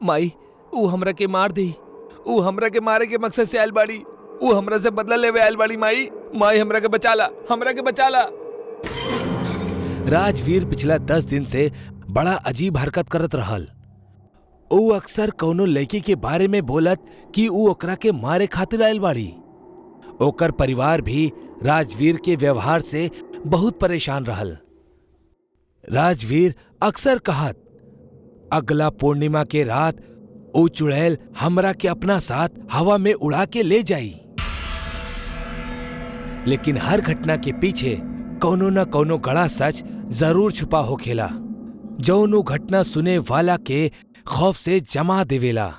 माई ऊ हमरा के मार दी। ऊ हमरा के मारे के मकसद से आयल बाड़ी। ऊ हमरा से बदला लेवे आयल बाड़ी। माई माई हमरा के बचाला, हमरा के बचाला। राजवीर पिछला 10 दिन से बड़ा अजीब हरकत करत रहल। ऊ अक्सर कौनो लड़की के बारे में बोलत कि ऊ ओकरा के मारे खातिर आयल बाड़ी। ओकर परिवार भी राजवीर के व्यवहार से बहुत परेशान रहल। राजवीर अक्सर कहत, अगला पूर्णिमा के रात ऊ चुड़ैल हमरा के अपना साथ हवा में उड़ा के ले जाई। लेकिन हर घटना के पीछे कौनो न कौनो गड़ा सच जरूर छुपा होखेला, जौनो घटना सुने वाला के खौफ से जमा देवेला।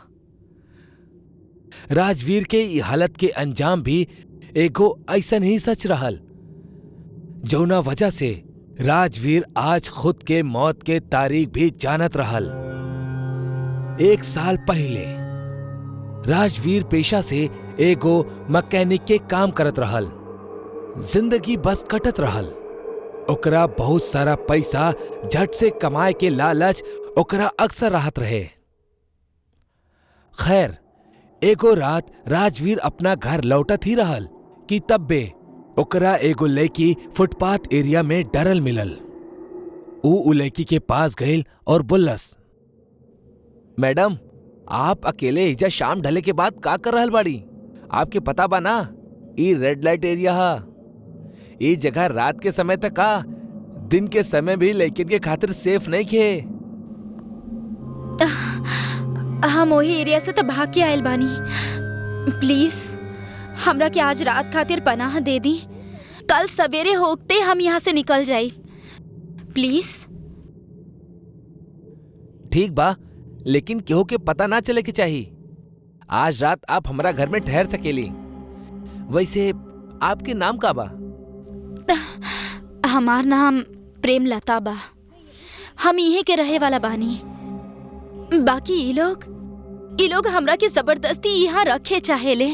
राजवीर के ई हालत के अंजाम भी एगो ऐसन ही सच रहल, जौना वजह से राजवीर आज खुद के मौत के तारीख भी जानत रहल। 1 साल पहले राजवीर पेशा से एगो मैकेनिक के काम करत रहल। जिंदगी बस कटत रहल। ओकरा बहुत सारा पैसा झट से कमाए के लालच ओकरा अक्सर रहत रहे। खैर, एगो रात राजवीर अपना घर लौटत ही रहल कि तब्बे ओकरा एगो लड़की फुटपाथ एरिया में डरल मिलल। ऊ लड़की के पास गईल और बोलस, मैडम आप अकेले एजा शाम ढले के बाद का कर रहल बाड़ी? आपके पता बा ना ई रेड लाइट एरिया हा। ई जगह रात के समय तक का दिन के समय भी लेकिन के खातिर सेफ नहीं खे। हम वही एरिया से तो भाग के आयल बानी। प्लीज हमरा के आज रात खातिर पनाह दे दी। कल सवेरे होते हम यहाँ से निकल जाई। प्लीज। ठीक बा, लेकिन केहू के पता ना चले के चाहिए। आज रात आप हमरा घर में ठहर सकेली। वैसे आपके नाम का बा? हमार नाम प्रेमलता बा। हम यहीं के रहे वाला बानी। बाकी ई लोग हमरा के जबरदस्ती यहाँ रखे चाहेले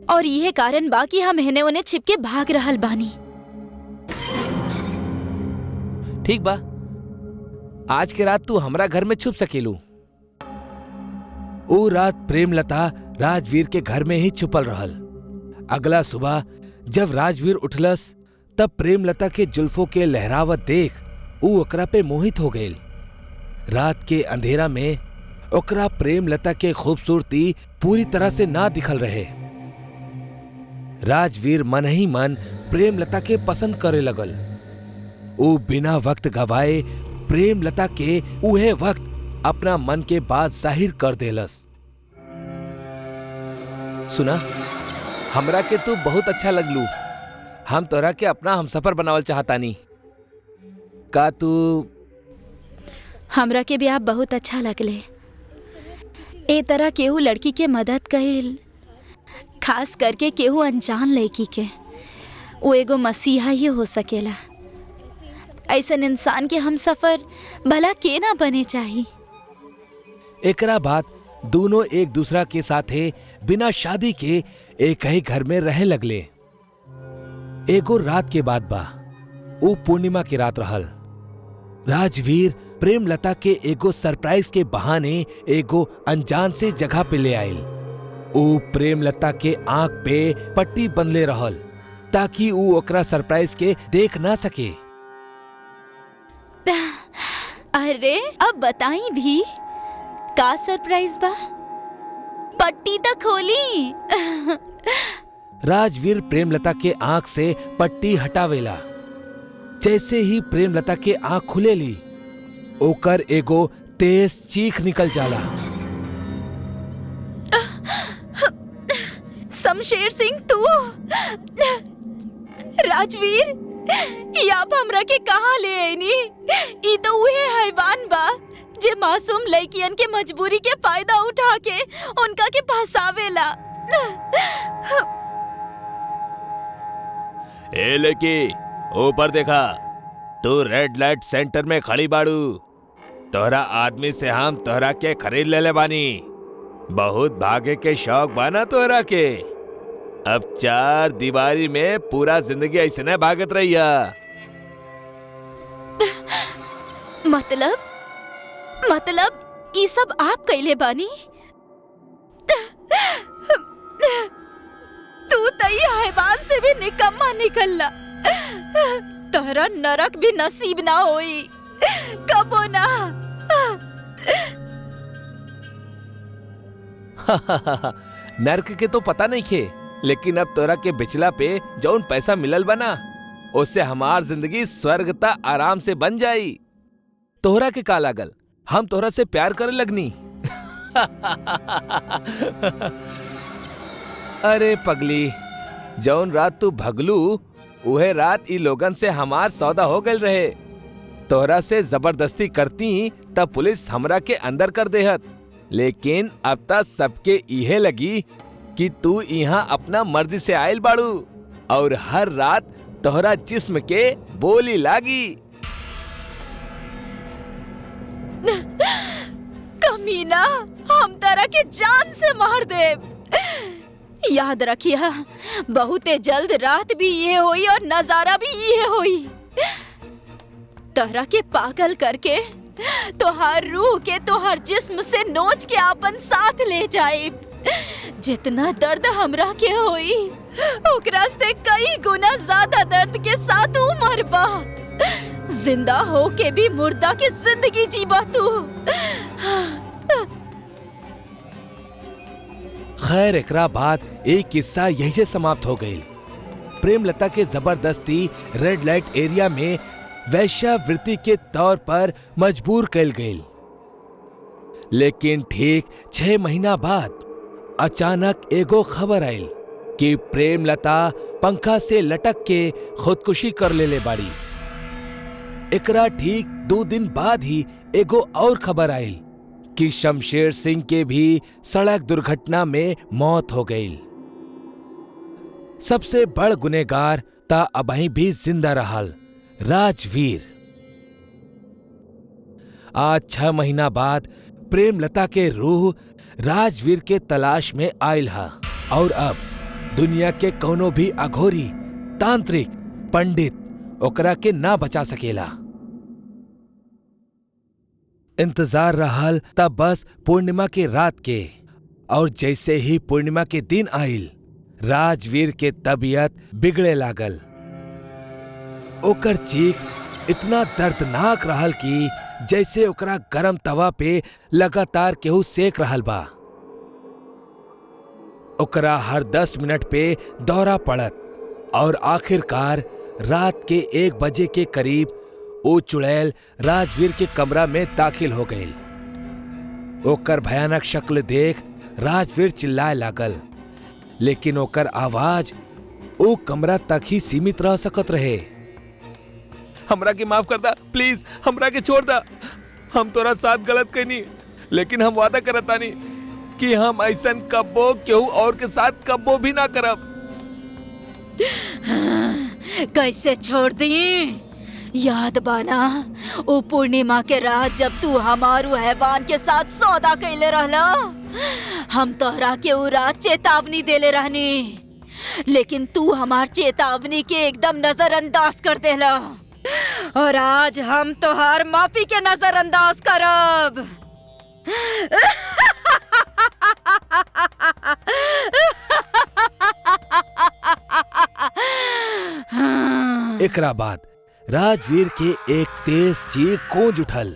और यह कारण बा कि हम हेने ओने छिप के भाग रहल बानी। ठीक बा, आज के रात तू हमरा घर में छुप सकेलू। ओ रात प्रेमलता राजवीर के घर में ही छुपल रहल। अगला सुबह जब राजवीर उठलस तब प्रेमलता के जुल्फों के लहरावत देख ऊ ओकरा पे मोहित हो गईल। रात के अंधेरा में ओकरा प्रेमलता के खूबसूरती पूरी तरह से ना दिखल रहे। राजवीर मन ही मन प्रेमलता के पसंद करे लगल। ऊ बिना वक्त गवाए प्रेमलता के उहे वक्त अपना मन के बात जाहिर कर देलस। सुना, हमरा के तू बहुत अच्छा लगलू। हम तोरा के अपना हमसफर बनावल चाहतानी। का तू? हमरा के भी आप बहुत अच्छा लगले। ए तरह केहू लड़की के मदद कइल, खास करके केहू अनजान लड़की के, वो एगो मसीहा ही हो सकेला। ऐसन इंसान के हमसफर भला के ना बने चाहिए। एकरा बाद दोनों एक दूसरा के साथे बिना शादी के एक ही घर में रहे लगले। एगो रात के बाद बा, वो पूर्णिमा की रात रहल। राजवीर प्रेमलता के एगो सरप्राइज के बहाने एगो अनजान से जगह पे ले आयल। वो प्रेमलता के आंख पे पट्टी बंधले रहल ताकि वो ओकरा सरप्राइज के देख ना सके। अरे अब बताई भी का सरप्राइज बा? पट्टी तक खोली। राजवीर प्रेमलता के आंख से पट्टी हटावेला। जैसे ही प्रेमलता के आंख खुलेली ओकर एगो तेज चीख निकल जाला। शमशेर सिंह तू? राजवीर, ये आप हमरा के कहाँ ले आईनी? ई तो उहे हैवान बा जे मासूम लड़कियन के मजबूरी के फायदा उठा के उनका के फंसावेला। ए लड़की, ऊपर देखा, तू रेड लाइट सेंटर में खड़ी बाड़ू। तोहरा आदमी से हम तोहरा के खरीद ले बानी। बहुत भागे के शौक बाना तोहरा के। अब 4 दीवारी में पूरा जिंदगी ऐसे भागत रहिया। मतलब ई सब आप कैले बानी? तू तई हैवान से भी निकम्मा निकलला। तोहरा नरक भी नसीब ना होई, कबो ना। नर्क के तो पता नहीं खे, लेकिन अब तोरा के बिचला पे जौन पैसा मिलल बना उससे हमार जिंदगी स्वर्गता आराम से बन जाई। तोहरा के का लागल हम तोहरा से प्यार करे लगनी? अरे पगली, जौन रात तू भगलू उहे रात ई लोगन से हमार सौदा हो गल रहे। तोहरा से जबरदस्ती करती तब पुलिस हमरा के अंदर कर देहत, लेकिन अब तक सबके इहे लगी कि तू यहाँ अपना मर्जी से आयल बाड़ू और हर रात तोहरा जिस्म के बोली लागी। कमीना, हम तरह के जान से मार दे। याद रखिया, बहुते जल्द रात भी ये होई और नजारा भी ये होई। तरह के पागल करके तोहर रूह के तोहर जिस्म से नोच के अपन साथ ले जाए। जितना दर्द हमरा के होई ओकरा से कई गुना ज्यादा दर्द के साथ ऊ मरबा। जिंदा हो के भी मुर्दा की जिंदगी जीबा तू। खैर एकरा बाद एक किस्सा यही से समाप्त हो गई। प्रेमलता के जबरदस्ती रेड लाइट एरिया में वैश्यावृत्ति के तौर पर मजबूर कैल गई, लेकिन ठीक 6 महीना बाद अचानक एगो खबर आयल कि प्रेमलता पंखा से लटक के खुदकुशी कर लेले बाड़ी। एकरा ठीक 2 दिन बाद ही एगो और खबर आयल कि शमशेर सिंह के भी सड़क दुर्घटना में मौत हो गई। सबसे बड़ गुनेगार ता अबही भी जिंदा रहल, राजवीर। आज 6 महीना बाद प्रेमलता के रूह राजवीर के तलाश में आयल हा और अब दुनिया के कोनो भी अघोरी, तांत्रिक, पंडित ओकरा के ना बचा सकेला। इंतजार रहल तब बस पूर्णिमा के रात के, और जैसे ही पूर्णिमा के दिन आयल राजवीर के तबीयत बिगड़े लागल। ओकर चीख इतना दर्दनाक रहल कि जैसे ओकरा गरम तवा पे लगातार केहू सेक रहल बा। ओकरा हर 10 मिनट पे दौरा पड़त और आखिरकार रात के 1 बजे के करीब ओ चुड़ैल राजवीर के कमरा में दाखिल हो गई। ओकर भयानक शक्ल देख राजवीर चिल्लाए लागल, लेकिन ओकर आवाज ओ कमरा तक ही सीमित रह सकत रहे। हमरा के माफ कर दा, प्लीज हमरा के छोड़ दा। हम तोरा साथ गलत कहनी, लेकिन हम वादा करतानी कि हम ऐसन कब्बो केहू और के साथ कब्बो भी ना करब। कैसे छोड़ दी? याद बाना ओ पूर्णिमा के रात जब तू हमारू हैवान के साथ सौदा कैले रहला? हम तोहरा के उ रात चेतावनी देले रहनी, लेकिन तू हमार चेतावनी के एकदम नजरअंदाज कर देला। और आज हम तोहार माफी के नजरअंदाज करब। एकरा बाद राजवीर के एक तेज चीख गूंज उठल।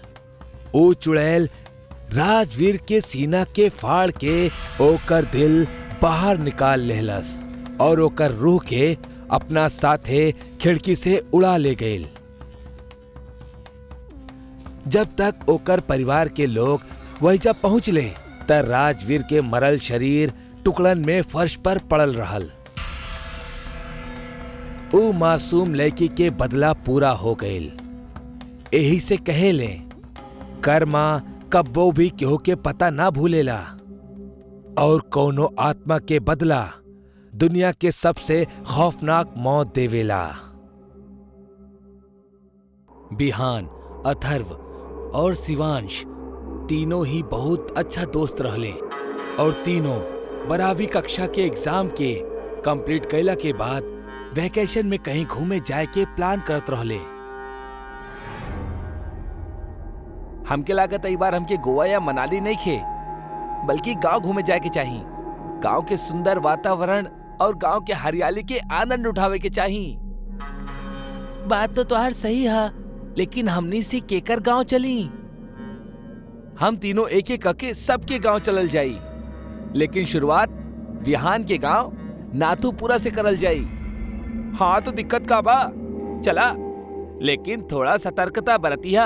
ओ चुड़ैल राजवीर के सीना के फाड़ के ओकर दिल बाहर निकाल लेहलस और ओकर रूह के अपना साथे खिड़की से उड़ा ले गए। जब तक ओकर परिवार के लोग वही जब पहुंच ले त राजवीर के मरल शरीर टुकड़न में फर्श पर पड़ल रहल। ऊ मासूम लड़की के बदला पूरा हो गईल। यही से कहे ले कर्मा कब्बो भी केहू के पता ना भूलेला और कौनो आत्मा के बदला दुनिया के सबसे खौफनाक मौत देवेला। बिहान, अथर्व और शिवांश तीनों ही बहुत अच्छा दोस्त रहले और तीनों 12वीं कक्षा के एग्जाम के कंप्लीट कैला के बाद वैकेशन में कहीं घूमे जाए के प्लान करत रहले। हमके लागत है बार हमके गोवा या मनाली नहीं खे, बल्कि गांव घूमे जाए के चाहिए। गांव के सुंदर वातावरण और गांव के हरियाली के आनंद उठावे के चाहिए। बात तो तुहार सही है, लेकिन हमनी से केकर गांव चली? हम तीनों एक एक करके सबके गांव चलल जाई, लेकिन शुरुआत बिहान के गांव नाथूपुरा से करल जाई। हाँ तो दिक्कत का बा, चला, लेकिन थोड़ा सतर्कता बरतिया।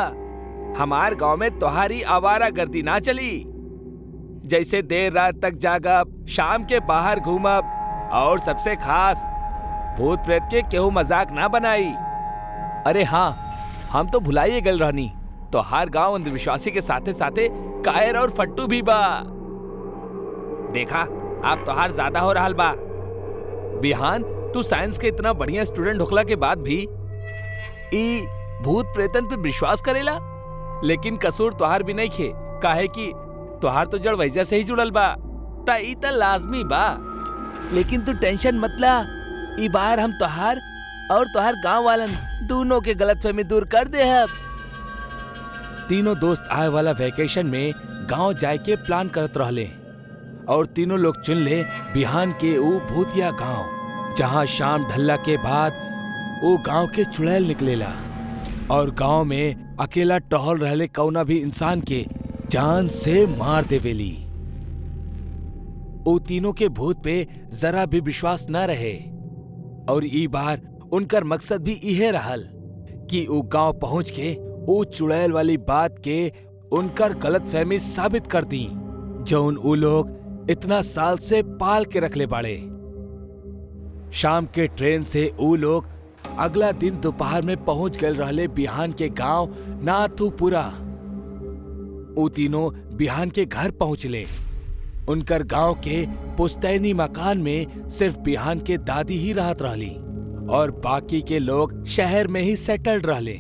हमार गांव में तुम्हारी आवारा गर्दी ना चली, जैसे देर रात तक जागब, शाम के बाहर घूमब, और सबसे खास भूत प्रेत के केहू मजाक ना बनाई। अरे हाँ, हम तो भुलाइए गल रहनी, तो हर गांव अंधविश्वासी के साथे साथे कायर और फट्टू भी बा। देखा, आप तो हार ज्यादा हो रहा बा। बिहान तू साइंस के इतना बढ़िया स्टूडेंट होखला के बाद भी ई भूत प्रेतन पे विश्वास करेला। लेकिन कसूर तुहार भी नहीं खे, काहे कि तुहार तो जड़ वैजा से ही जुड़ल बा, ता ई त लाजमी बा। लेकिन तू टेंशन मत ला, ई बार हम तुहार और तुहार गांव वालन दोनों के गलतफहमी दूर कर दे। अब तीनों दोस्त आए वाला वैकेशन में गांव जाए के प्लान करत रहले, और तीनों लोग चुन ले बिहान के ऊ भूतिया गांव, जहां शाम ढलला के बाद वो गांव के चुड़ैल निकलेला और गांव में अकेला टहल रहले कौना भी इंसान के जान से मार देवेली। वो तीनों के भूत पे जरा भी विश्वास न रहे, और ई बार उनकर मकसद भी इहे रहल कि वो गांव पहुंच के वो चुड़ैल वाली बात के उनकर गलतफहमी साबित कर दी, जौन वो लोग इतना साल से पाल के रखले बाड़े। शाम के ट्रेन से वो लोग अगला दिन दोपहर में पहुंच गए रहले बिहान के गांव नाथूपुरा। वो तीनों बिहान के घर पहुंचले। उनकर गांव के पुश्तैनी मकान में सिर्फ बिहान के दादी ही रहत रहली, और बाकी के लोग शहर में ही सेटल्ड रहले।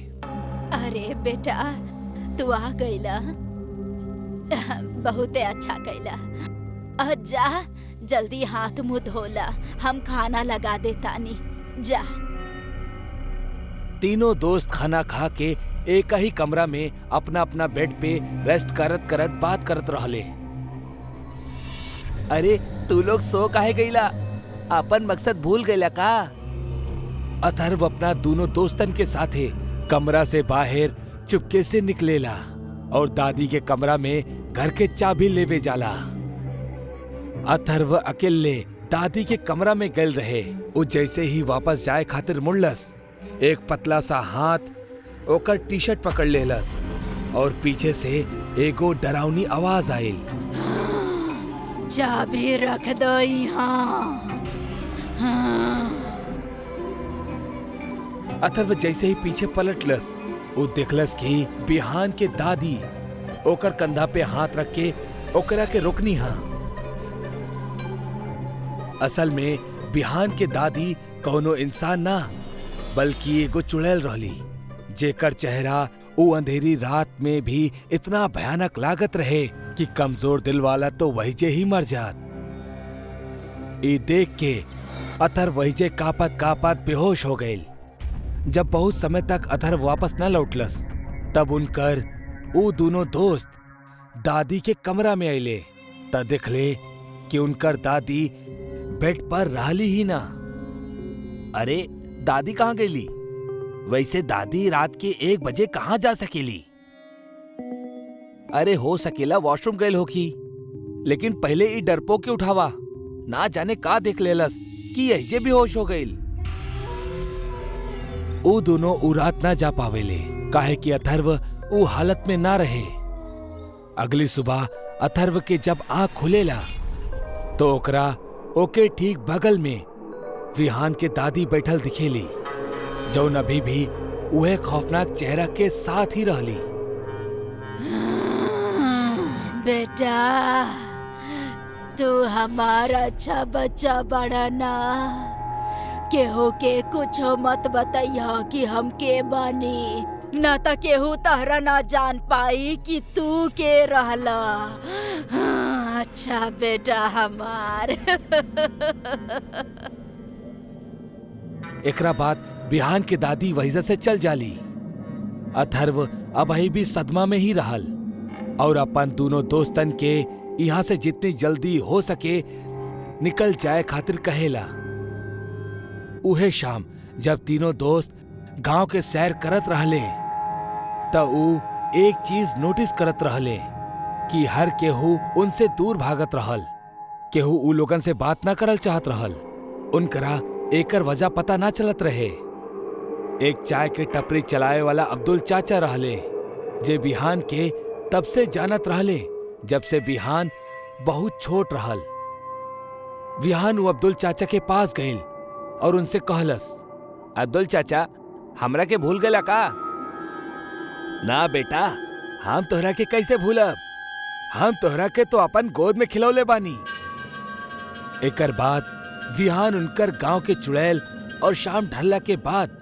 अरे बेटा, तू आ गईला, बहुते अच्छा कैला। जा जल्दी हाथ मुंह धोला, हम खाना लगा दे तानी, जा। तीनों दोस्त खाना खा के एक ही कमरा में अपना अपना बेड पे रेस्ट करत करत बात करत रहले। अरे तू लोग सो काहे गईला? अपन मकसद भूल गईला का? अथर्व अपना दोनों दोस्तन के साथे कमरा से बाहर चुपके से निकलेला और दादी के कमरा में घर के चाबी लेवे जाला। अथर्व अकेले दादी के कमरा में गल रहे। वो जैसे ही वापस जाए खातिर मुड़लस, एक पतला सा हाथ ओकर टी शर्ट पकड़ लेलस और पीछे से एगो डरावनी आवाज आयल। चाबी रख दो यहाँ। अथर्व जैसे ही पीछे पलटलस, वो देखलस कि बिहान के दादी ओकर कंधा पे हाथ रख के ओकरा के रोकनी हा। असल में बिहान के दादी कौनो इंसान ना, बल्कि एगो चुड़ैल रहली, जेकर चेहरा वो अंधेरी रात में भी इतना भयानक लागत रहे कि कमजोर दिल वाला तो वहीजे ही मर जात। ये देख के अथर्व वहीजे कापत कापत बेहोश हो गए। जब बहुत समय तक अथर्व वापस न लौटलस, तब उनकर वो दोनों दोस्त दादी के कमरा में आइले। तब देखले कि उनकर दादी बेड पर रहली ही ना। अरे दादी कहाँ गईली? वैसे दादी रात के 1 बजे कहाँ जा सकेली? अरे हो सकेला वॉशरूम गए होखी, लेकिन पहले ही डरपोक के उठावा, ना जाने का देख लेलस कि यही बेहोश हो गई। वो दोनों उ रात ना जा पावेले, काहे कि अथर्व वो हालत में ना रहे। अगली सुबह अथर्व के जब आँख खुलेला तो ओकरा ओके ठीक बगल में विहान के दादी बैठल दिखेली, जौन अभी भी वह खौफनाक चेहरा के साथ ही रहली। बेटा, तू हमारा अच्छा बच्चा बड़ा ना। केहू के कुछो मत बताइया कि हम के बानी, ना त केहू तहरा ना जान पाई कि तू के रहला। अच्छा बेटा हमार। एकरा बाद बिहान के दादी वहीजा से चल जाली। अथर्व अबही भी सदमा में ही रहल और अपन दोनों दोस्तन के यहाँ से जितनी जल्दी हो सके निकल जाए खातिर कहेला। उहे शाम जब तीनों दोस्त गांव के सैर करत रहले त ऊ एक चीज नोटिस करत रहले कि हर केहू उनसे दूर भागत रहल। केहू ऊ लोगन से बात ना करल चाहत रहल। उनकरा एकर वजह पता ना चलत रहे। एक चाय के टपरी चलाए वाला अब्दुल चाचा रहले जे बिहान के तब से जानत रहले जब से बिहान बहुत छोट रहल। बिहान वो अब्दुल चाचा के पास गइल और उनसे कहलस, अब्दुल चाचा, हमरा के भूल गला का? ना बेटा, हम तोहरा के कैसे भूलब? हम तोहरा के तो अपन गोद में खिलौले बानी। एकर बाद विहान उनकर गांव के चुड़ैल और शाम ढलला के बाद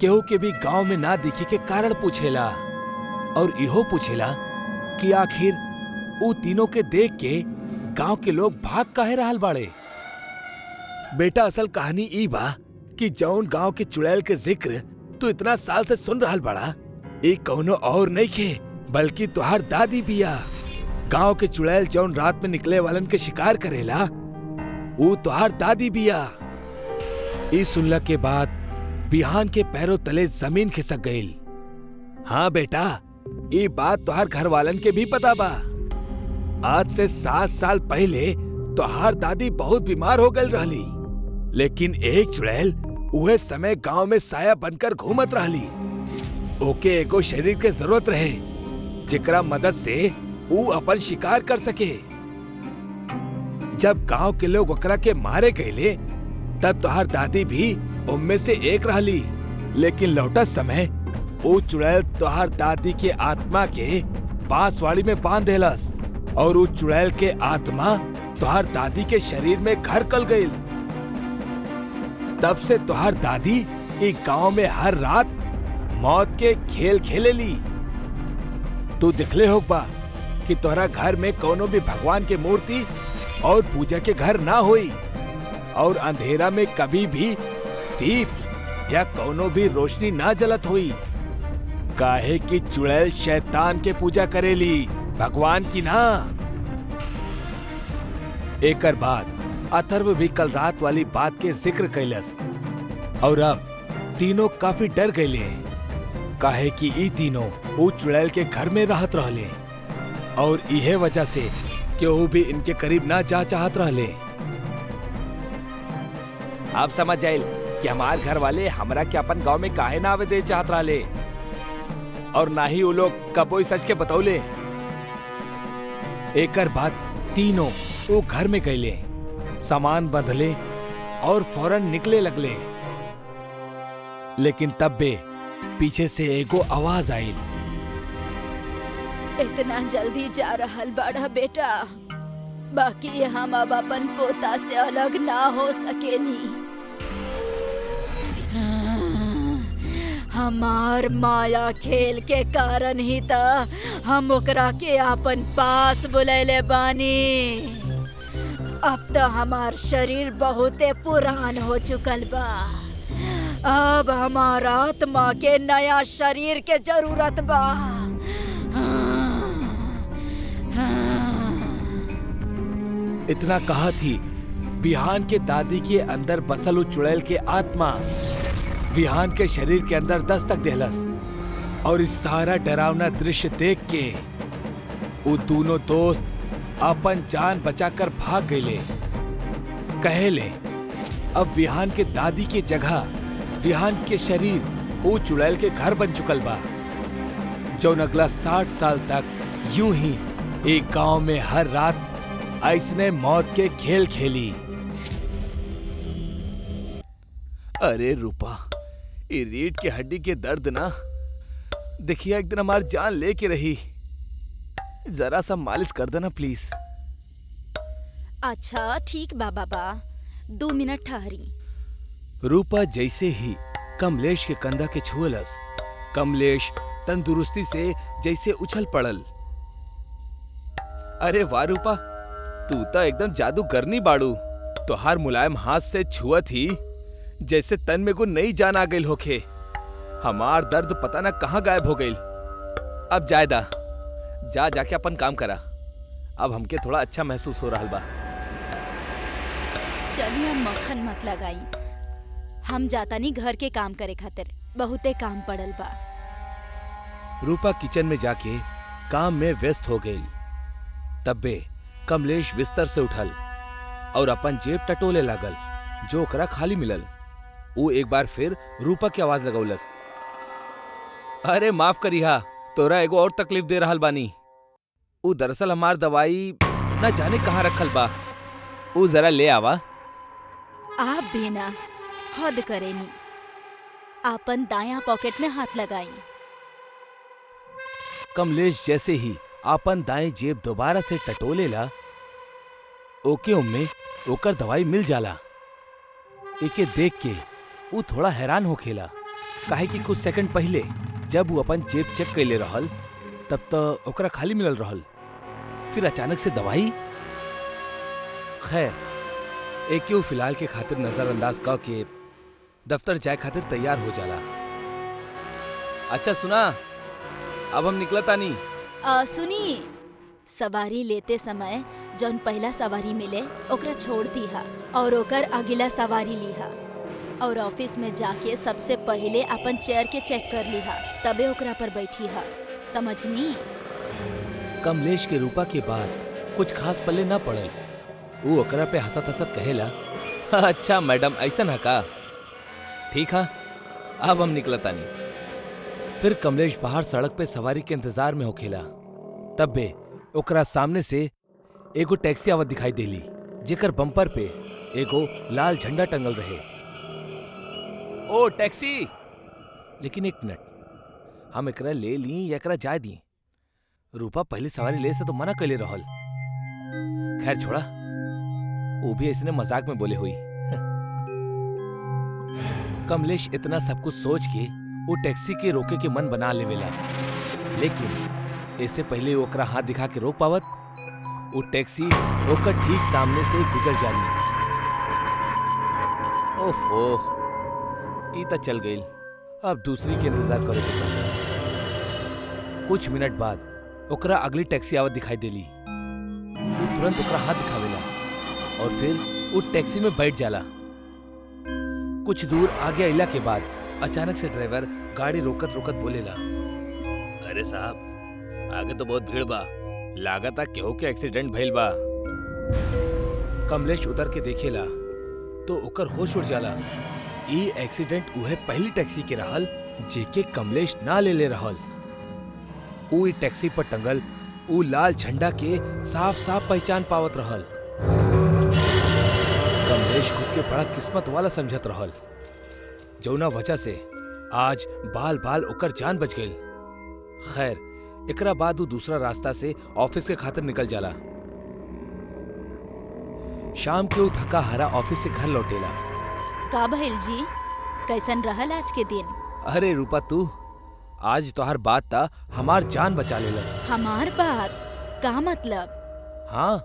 केहू के भी गांव में ना दिखे के कारण पूछेला और इहो पूछेला कि आखिर ऊ तीनों के देख के गांव के लोग भाग काहे रहल बाड़े। बेटा, असल कहानी ई बा कि जौन गांव के चुड़ैल के जिक्र तू इतना साल से सुन रहल बाड़ा, एक कौनो और नहीं खे बल्कि तुहार दादी बिया। गांव के चुड़ैल जौन रात में निकले वालन के शिकार करेला, ऊ तुहार दादी बिया। ई सुनला के बाद बिहान के पैरों तले जमीन खिसक गईल। हाँ बेटा, ई बात तुहार घर वालन के भी पता बा। आज से 7 साल पहले तुहार दादी बहुत बीमार हो गई रहली, लेकिन एक चुड़ैल उहे समय गांव में साया बनकर घूमत रहली। ओके एगो शरीर के जरूरत रहे जेकरा मदद से ऊ अपन शिकार कर सके। जब गांव के लोग ओकरा के मारे गए तब तुहार दादी भी उनमें से एक रहली, लेकिन लौटत समय ऊ चुड़ैल तुहार दादी के आत्मा के बांसवाड़ी में बांध देलस और ऊ चुड़ैल के आत्मा तुहार दादी के शरीर में घर कर गई। तब से तुहार दादी एक गांव में हर रात मौत के खेल खेलेली। तू दिखले होगा कि तोहरा घर में कोनो भी भगवान के मूर्ति और पूजा के घर ना होई और अंधेरा में कभी भी दीप या कोनो भी रोशनी ना जलत हुई। काहे कि चुड़ैल शैतान के पूजा करेली, भगवान की ना। एकर बाद अथर्व भी कल रात वाली बात के जिक्र कैलस और अब तीनों काफी डर गए। काहे कि ई तीनों ऊ चुड़ैल के घर में रहत रहले और इहे वजह से केहू भी इनके करीब ना जा चाहत रहले। आप समझ जाइल कि हमार घर वाले हमरा के अपन गांव में काहे ना आवे दे चाहत रहले और ना ही वो लोग कबोई सच के बतौले। एकर बाद तीनों वो घर में गईले, सामान बंधले और फौरन निकले लगले। लेकिन तब बे पीछे से एगो आवाज आइल, इतना जल्दी जा रहल बाड़ा बेटा, बाकी हम अब अपन पोता से अलग ना हो सकेनी। हमार माया खेल के कारण ही त हम ओकरा के अपन पास बुलैले बानी। अब तो हमार शरीर बहुते पुरान हो चुकल बा। अब हमार आत्मा के नया शरीर के जरूरत बा। इतना कहा थी बिहान के दादी के अंदर बसल चुड़ैल के आत्मा बिहान के शरीर के अंदर दस्तक देहलस और इस सारा डरावना दृश्य देख के वो दोनों दोस्त अपन जान बचाकर भाग गए। कहेले अब विहान के दादी के जगह विहान के शरीर वो चुड़ैल के घर बन चुकल बा, जो अगला 60 साल तक यूं ही एक गांव में हर रात ऐसने मौत के खेल खेली। अरे रूपा, ये रीढ़ की हड्डी के दर्द ना देखिए एक दिन हमारी जान लेके रही। जरा सा मालिश कर देना प्लीज। अच्छा ठीक बा बाबा, 2 मिनट ठहरी। रूपा जैसे ही कमलेश के कंधा के छुअलस, कमलेश तंदुरुस्ती से जैसे उछल पड़ल। अरे वाह रूपा, तू तो एकदम जादूगरनी बाड़ू। तोहार मुलायम हाथ से छुअत ही जैसे तन में को नई जान आ गई होखे। हमार दर्द पता ना कहाँ गायब हो गई। अब जायदा जा जाके अपन काम करा। अब हमके थोड़ा अच्छा महसूस हो रहा बा। चलिए मक्खन मत लगाई, हम जाता नहीं घर के काम करे खातिर, बहुते काम पड़ल बा। रूपा किचन में जाके काम में व्यस्त हो गई। तब्बे कमलेश बिस्तर से उठल और अपन जेब टटोले लागल जो ओकरा खाली मिलल। वो एक बार फिर रूपा की आवाज लगौलस, अरे माफ करिहा, तोरा एगो और तकलीफ दे रहल बानी। वो दरअसल हमार दवाई न जाने कहाँ रखल बा, वो जरा ले आवा। आप भी ना हद करेनी, आपन दाया पॉकेट में हाथ लगाई। कमलेश जैसे ही आपन दाएं जेब दोबारा से टटोलेला, ओके उम्मे ओकर दवाई मिल जाला। एके देख के वो थोड़ा हैरान होखेला, काहे कि कुछ सेकंड पहले जब वो अपन जेब चेक कैले रहल तब तो ओकरा खाली मिलल रहल, फिर अचानक से दवाई। खैर, एके वो फिलहाल के खातिर नजरअंदाज क के दफ्तर जाए खातिर तैयार हो जाला। अच्छा सुना, अब हम निकलतानी। सुनी, सवारी लेते समय जौन पहला सवारी मिले ओकरा छोड़ दीहा और ओकर अगला सवारी लीहा, और ऑफिस में जाके सबसे पहले अपन चेयर के चेक कर लीहा, तबे ओकरा पर बैठीहा, समझनी? कमलेश के रूपा के बाद कुछ खास पल्ले ना पड़ल। वो ओकरा पे हंसत हंसत कहेला, अच्छा मैडम ऐसन है का, ठीक है, अब हम निकलतानी। फिर कमलेश बाहर सड़क पे सवारी के इंतजार में होखेला। तब्बे ओकरा सामने से एगो टैक्सी आवत दिखाई देली, जेकर बम्पर पे एगो लाल झंडा टंगल रहे। ओ टैक्सी! लेकिन एक मिनट, हम एकरा ले ली या एकरा जाए दी? रूपा पहली सवारी ले से तो मना कैले रहल। खैर छोड़ा, वो भी इसने मजाक में बोले हुई। कमलेश इतना सब कुछ सोच के वो टैक्सी के रोके के मन बना लेवेला, लेकिन इससे पहले वो ओकरा हाथ दिखा के रोक पावत, वो टैक्सी ओकर ठीक सामने से गुजर जाली। ओफो, ई त चल गई, अब दूसरी के इंतजार करो। कुछ मिनट बाद ओकरा अगली टैक्सी आवत दिखाई देली। वो तुरंत ओकरा हाथ दिखावेला और फिर वो टैक्सी में बैठ जाला। कुछ दूर आगे अइला के बाद अचानक से ड्राइवर गाड़ी रोकत रोकत बोलेला, अरे साहब, आगे तो बहुत भीड़ बा, लागता केहू के एक्सीडेंट भइल बा। कमलेश उतर के देखेला तो ओकर होश उड़ जाला। ई एक्सीडेंट उहे पहली टैक्सी के रहल जेके कमलेश ना ले रहल। ऊ ई टैक्सी पर टंगल ऊ लाल झंडा के साफ साफ पहचान पावत रहल। कमलेश खुद के बड़ा किस्मत वाला समझत रहल, जौना वजह से आज बाल बाल ओकर जान बच गई। खैर, एकरा बाद वो दूसरा रास्ता से ऑफिस के खातिर निकल जाला। शाम के वो थका हारा ऑफिस से घर लौटेला। का भइल जी, कैसन रहल आज के दिन? अरे रूपा, तू आज तोहार बात ता हमार जान बचा लेलस। हमार बात? का मतलब? हाँ,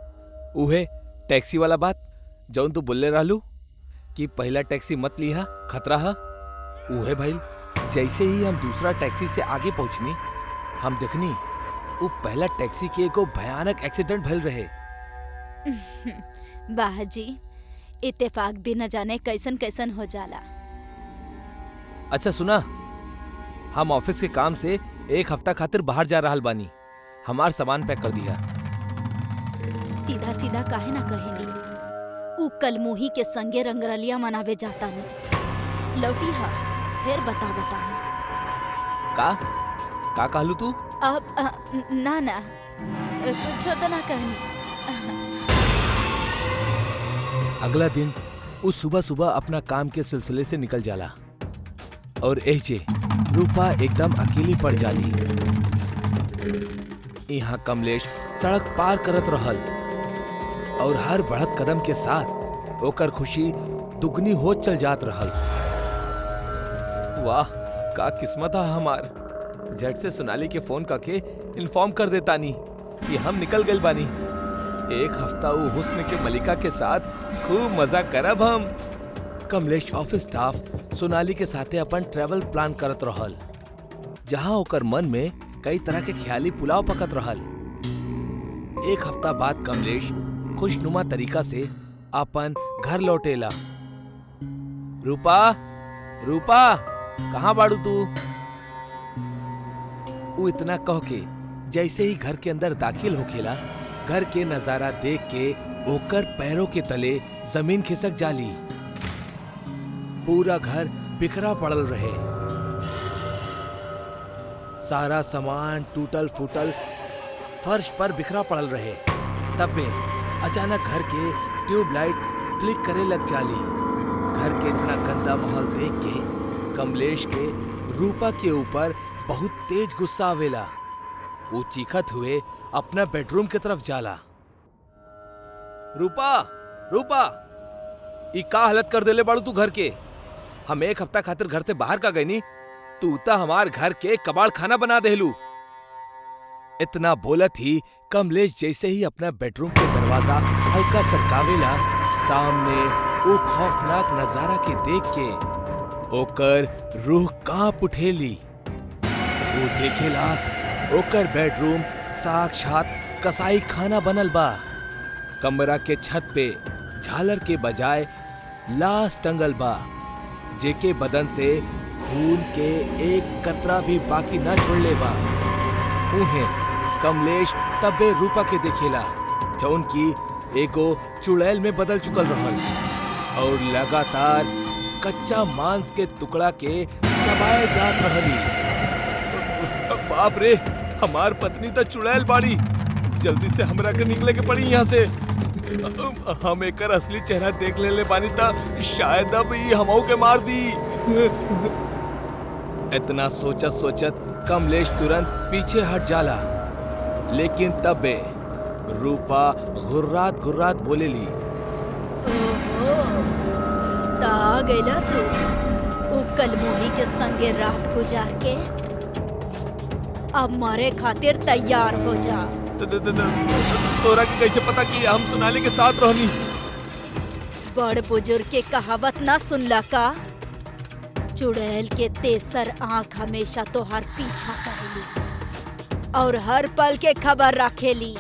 उहे टैक्सी वाला बात जौन तू बोले रहलू कि पहला टैक्सी मत लिहा, खतरा है। उहे भाई, जैसे ही हम दूसरा टैक्सी से आगे पहुंचनी, हम देखनी वो पहला टैक्सी के एगो भयानक एक्सीडेंट भइल रहे। वाह जी, इत्तेफाक भी न जाने कैसन कैसन हो जाला। अच्छा सुना, हम ऑफिस के काम से एक हफ्ता खातिर बाहर जा रहल बानी, हमार सामान पैक कर दिया। सीधा सीधा काहे ना कहेनी, ऊ कलमुही के संगे रंगरलिया मनावे जाता नहीं, लौटी हा फिर बता। का कहलू तू? अब ना ना, कुछ तो ना कहनी। अगला दिन वो सुबह सुबह अपना काम के सिलसिले से निकल जाला और एजे रूपा एकदम अकेली पड़ जाली। यहाँ कमलेश सड़क पार करत रहल और हर बढ़त कदम के साथ ओकर खुशी दुगनी हो चल जात रहल। वाह, का किस्मत है हमार। झट से सोनाली के फोन करके इन्फॉर्म कर देता नी कि हम निकल गए बानी। एक हफ्ता वो हुस्न के मलिका के साथ खूब मजा करब हम। कमलेश ऑफिस स्टाफ सोनाली के साथे अपन ट्रैवल प्लान करत रहल, जहां ओकर मन में कई तरह के ख्याली पुलाव पकत रहल। एक हफ्ता बाद कमलेश खुशनुमा तरीका से अपन घर लौटेला। रूपा, रूपा, कहाँ बाड़ू तू? वो इतना कह के जैसे ही घर के अंदर दाखिल होखेला, घर के नजारा देख के ओकर पैरों के तले जमीन खिसक जाली। पूरा घर बिखरा पड़ल रहे, सारा सामान टूटल फूटल फर्श पर बिखरा पड़ल रहे। तब में अचानक घर के ट्यूबलाइट क्लिक करे लग जाली। घर के इतना गंदा माहौल देख के कमलेश के रूपा के ऊपर बहुत तेज गुस्सा आवेला। वो चीखत हुए अपना बेडरूम की तरफ जाला। रूपा, रूपा, ई का हालत कर देले बाड़ू तू घर के? हम एक हफ्ता खातिर घर से बाहर का गई नी, तू ता हमार घर के कबाड़ खाना बना देलू। इतना बोलत ही कमलेश जैसे ही अपना बेडरूम के दरवाजा हल्का सरकावेला, सामने वो खौफनाक नजारा के देख के ओकर रूह कांप उठेली। वो देखेला ओकर बेडरूम साक्षात कसाई खाना बनल बा। कमरा के छत पे झालर के बजाय लाश टंगल बा, जेके बदन से खून के एक कतरा भी बाकी न छोड़ले बा। उहे कमलेश तबे रूपा के देखेला, जौन की एगो चुड़ैल में बदल चुकल रहल और लगातार कच्चा मांस के टुकड़ा के चबाए जात रहली। बाप रे, हमार पत्नी तो चुड़ैल बाड़ी। जल्दी से हमरा के निकले के पड़ी यहाँ से। हम एकर असली चेहरा देख ले बानी ता शायद अब ये हमऊ के मार दी। इतना सोचत सोचत कमलेश तुरंत पीछे हट जाला, लेकिन तबे रूपा घुर्रात घुर्रात बोलेली, आ गइला तू वो कलमोही के संगे रात गुजार के। अब मारे खातिर तैयार हो जा। तोरा के कैसे पता कि हम सोनाली के साथ रहनी? बड़ बुजुर्ग के कहावत ना सुनला का? चुड़ैल के तेसर आंख हमेशा तोहार पीछा करेली और हर पल के खबर रखेली।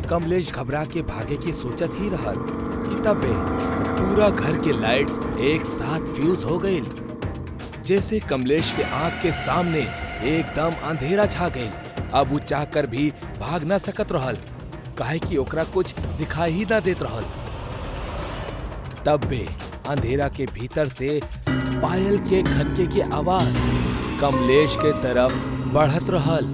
कमलेश घबरा के भागे की सोचत ही रहल कि तबे पूरा घर के लाइट्स एक साथ फ्यूज हो गई। जैसे कमलेश के आंख के सामने एकदम अंधेरा छा गई। अब वो चाहकर भी भाग ना सकत रहल, काहे कि ओकरा कुछ दिखाई ही ना देत रहल। तब बे अंधेरा के भीतर से पायल के खनके की आवाज कमलेश के तरफ बढ़त रहल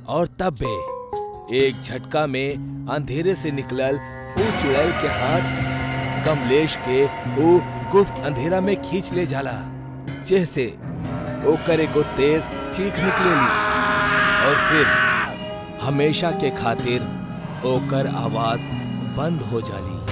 और तब बे एक झटका में अंधेरे से निकलल वो चुड़ैल के हाथ कमलेश के वो गुप्त अंधेरा में खींच ले जाला, जैसे ओकर एगो तेज चीख निकलेली और फिर हमेशा के खातिर ओकर आवाज बंद हो जाली।